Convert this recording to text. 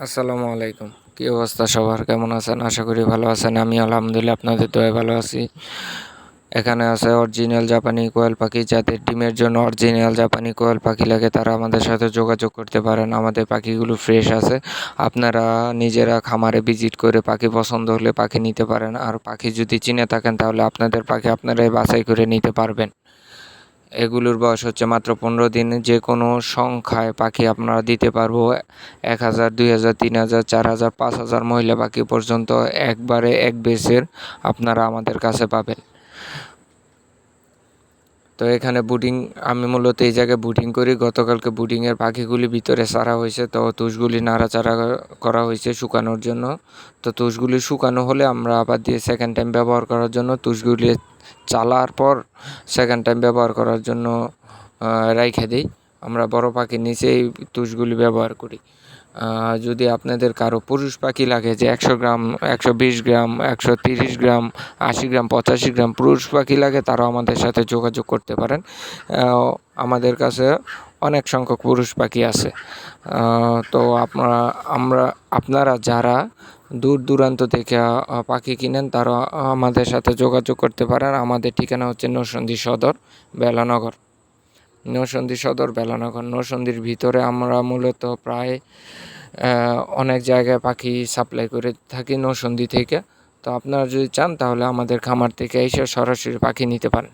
আসসালামু আলাইকুম। কী অবস্থা সবার? কেমন আছেন? আশা করি ভালো আছেন। আমি আলহামদুলিল্লাহ আপনাদের দয়ায় ভালো আছি। এখানে আছে অরিজিনাল জাপানি কোয়েল পাখি। যাদের ডিমের জন্য অরিজিনাল জাপানি কোয়েল পাখি লাগে তারা আমাদের সাথে যোগাযোগ করতে পারেন। আমাদের পাখিগুলো ফ্রেশ আছে। আপনারা নিজেরা খামারে ভিজিট করে পাখি পছন্দ হলে পাখি নিতে পারেন। আর পাখি যদি চিনে থাকেন তাহলে আপনাদের পাখি আপনারাই বাছাই করে নিতে পারবেন। এগুলোর বয়স হচ্ছে মাত্র 15 দিন। যে কোনো সংখ্যায় পাখি আপনারা দিতে পারবো। 1000, 2000, 3000, 4000, 5000 মহিলা পাখি পর্যন্ত একবারে এক বেসের আপনারা আমাদের কাছে পাবেন। তো এখানে আমি মূলত এই জায়গায় বুডিং করি। গতকালকে বুডিংয়ের পাখিগুলি ভিতরে ছাড়া হয়েছে, তো তুষগুলি নাড়াচাড়া করা হয়েছে শুকানোর জন্য। তো তুষগুলি শুকানো হলে আমরা আবার দিয়ে সেকেন্ড টাইম ব্যবহার করার জন্য তুষগুলি চালার পর সেকেন্ড টাইম ব্যবহার করার জন্য রাইখে দিই। আমরা বড় পাখির নিচেই তুষগুলি ব্যবহার করি। যদি আপনাদের কারো পুরুষ পাখি লাগে যে 100 গ্রাম, 120 গ্রাম, 130 গ্রাম, 80 গ্রাম, 85 গ্রাম পুরুষ পাখি লাগে, তারাও আমাদের সাথে যোগাযোগ করতে পারেন। আমাদের কাছে অনেক সংখ্যক পুরুষ পাখি আছে। তো আপনারা যারা দূর দূরান্ত থেকে পাখি কিনেন তারা আমাদের সাথে যোগাযোগ করতে পারেন। আমাদের ঠিকানা হচ্ছে নরসিংদী সদর, বেলানগর। নরসিংদী সদর, বেলানগর। নরসিংদীর ভিতরে আমরা মূলত প্রায় অনেক জায়গায় পাখি সাপ্লাই করে থাকি নরসিংদী থেকে। তো আপনারা যদি চান তাহলে আমাদের খামার থেকে এসে সরাসরি পাখি নিতে পারেন।